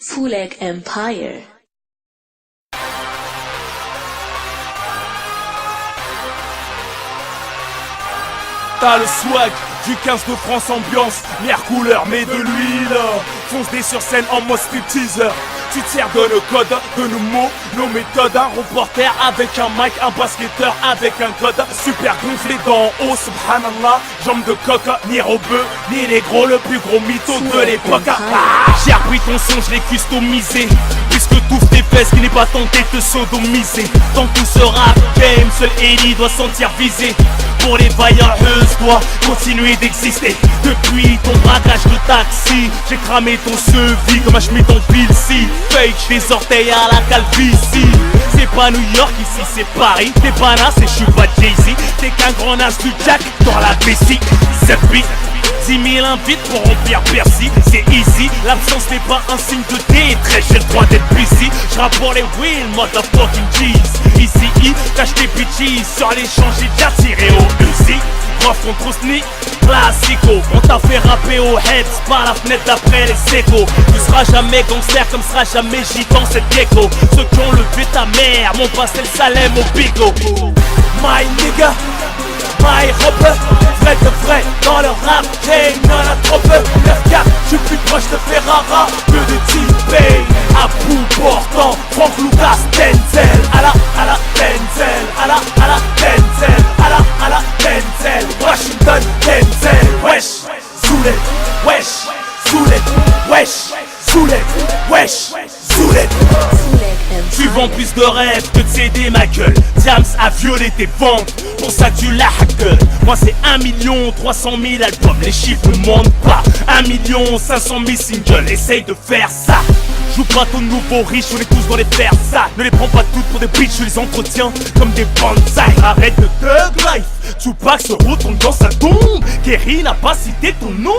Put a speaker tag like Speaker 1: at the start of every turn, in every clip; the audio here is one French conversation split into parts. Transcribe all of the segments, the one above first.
Speaker 1: Fuleg Empire.
Speaker 2: T'as le swag du 15 de France ambiance, mière couleur mais de l'huile. Fonce sur scène en mode striptease. Tu te sers de nos codes, de nos mots, nos méthodes. Un reporter avec un mic, un basketteur avec un code. Super gonflé d'en haut, subhanallah. Jambes de coq, ni robeux, ni les gros, le plus gros mytho de l'époque. J'ai repris ton son, je l'ai customisé. Puisque tout tes fesses qui n'est pas tenté de te sodomiser. Dans tout ce rap game, seul Ellie doit sentir visé. Pour les bailleureuses, doit continuer d'exister. Depuis ton braquage de taxi, j'ai cramé ton cheville comme un schmitt en Pilsi. Fake, des orteils à la calvitie. C'est pas New York ici, c'est Paris. T'es pas nas et je suis pas Jay-Z. T'es qu'un grand nas du Jack dans la vessie. 7 beats, 10 000 invites pour remplir Bercy. C'est easy, l'absence n'est pas un signe de détresse. J'ai le droit d'être busy. J'rappe pour les wheels, motherfucking G's. Ici, cache tes bitches sur l'échange, j'ai déjà tiré au Uzi. Prof contre sneak, classico. On t'a fait rapper au heads par la fenêtre d'après les échos. Tu seras jamais gangster comme sera jamais gitan cette gecko. Ceux qui ont levé ta mère m'ont passé le Salem au bigot. My nigga, my robber, vrai de vrai dans le rap game, y'en a trop peu. 9-4, j'suis plus proche de Ferrara que de T-Pain. À bout portant, Frank Lucas, Denzel. À la Denzel, à la Denzel, à la Denzel. Washington, Denzel. Wesh, Zouled, wesh, Zouled, wesh, Zouled, wesh, Zouled. Tu vends plus de rêves que de CD ma gueule. Diams a violé tes ventes, pour ça tu la hackles. Moi c'est 1 300 000 albums, les chiffres ne mentent pas. 1 500 000 singles, essaye de faire ça. Joue pas ton nouveau riche, on est tous dans les fers ça. Ne les prends pas toutes pour des bitches, je les entretiens comme des bonsaïs. Arrête de thug life, Tupac se retourne dans sa tombe. Kerry n'a pas cité ton nom,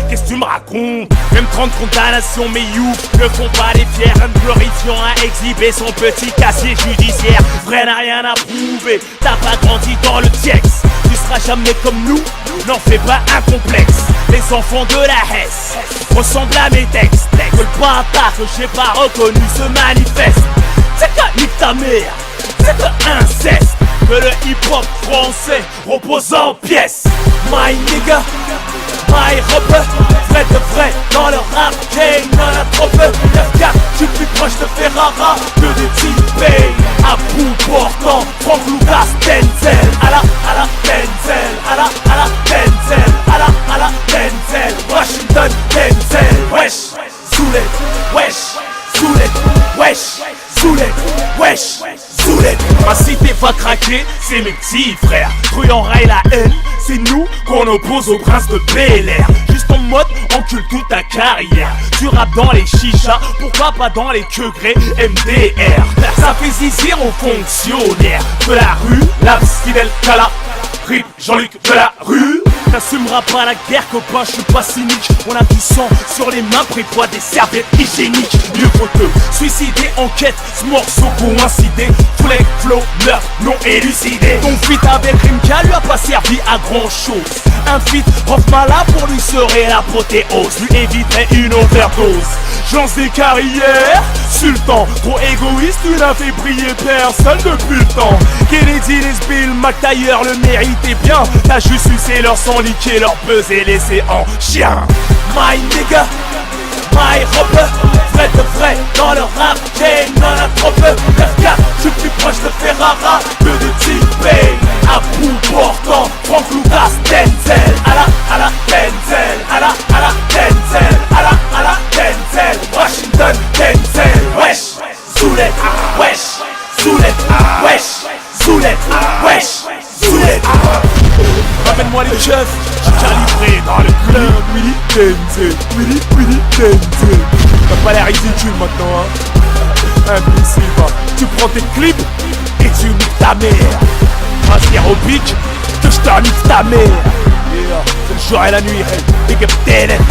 Speaker 2: qu'est-ce que tu me racontes? Même 30 condamnations, mais you ne font pas les fiers. Un glorifiant a exhibé son petit casier judiciaire. Vrai n'a rien à prouver, t'as pas grandi dans le Tiex. Tu seras jamais comme nous, n'en fais pas un complexe. Les enfants de la Hesse ressemblent à mes textes. Que le bâtard que j'ai pas reconnu se manifeste. C'est que nique ta mère, c'est que inceste. Que le hip-hop français repose en pièces. My nigga, my robber, vrai de vrai dans le rap game, y'en a trop peu. 9-4, j'suis plus proche de Ferrara que de T-Pain. À bout portant, Frank Lucas, Denzel. À la Denzel, à la Denzel, à la Denzel. Washington, Denzel. Wesh, Zouled, wesh, Zouled, wesh, Zouled, wesh, Zouled. Ma cité va craquer, c'est mes petits frères. Truand raille la haine, c'est nous qu'on oppose au prince de Bel-Air. Juste en mode, encule toute ta carrière. Tu rappes dans les chichas, pourquoi pas dans les queugrés MDR. Ça fait zizir aux fonctionnaires de la rue. Labs fidèle Kala, Rip Jean-Luc de la rue. T'assumeras pas la guerre, copain, je suis pas cynique. On a du sang sur les mains, prévoit des serviettes hygiéniques. Mieux vaut te suicider, enquête, ce morceau coïncidé. Fuleg, flow, meurtre, non élucidé. Ton feat avec Rimka lui a pas servi à grand chose. Un feat, Rothmala pour lui serait la protéose. Lui éviterait une overdose. Je lance des carrières, sultan. Trop égoïste, tu n'as fait briller personne depuis le temps. Kennedy, les Bill, McTayer le méritait bien. T'as juste sucé leur sang, niqué leur buzz et laissé en chien. My nigga, my robber, vrai de vrai dans le rap game, y'en a trop peu. 9-4, j'suis plus proche de Ferrara que de T-Pain. À bout portant, Frank Lucas, Denzel. À la Denzel, à la Denzel, à la Denzel. Washington, Denzel. Wesh, Zouled, wesh, Zouled, wesh, Zouled, wesh, Zouled. Ramène-moi les keufs, j'suis calibré dans le club. Willy Denzel, Willy Denzel. T'as pas l'air ridicule maintenant, hein. Imbécile, tu prends tes clips et tu niques ta mère. Un au pic, que j'te nique ta mère. Yeah, c'est le jour et la nuit, hey. Big up TNF,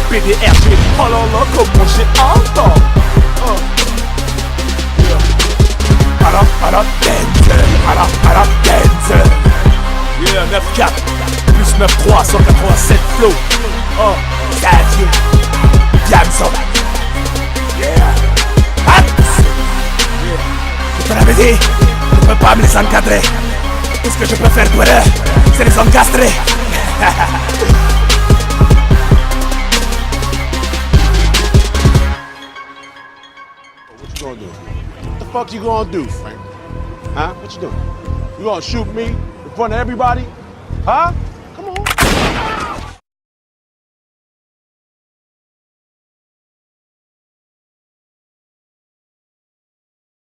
Speaker 2: PDRG. Oh là là, comment j'ai hâte. Yeah. À la Denzel, à la Denzel. Yeah, 9-4, plus 9-3, 187 flow. Oh, ça vient, Diamson. Yeah. Hey, tu peux pas me les encadrer. Tout ce que je peux faire pour eux, c'est les encastrer.
Speaker 3: What you gonna do? What the fuck you gonna do, Frank? Huh? What you doing? You gonna shoot me in front of everybody? Huh?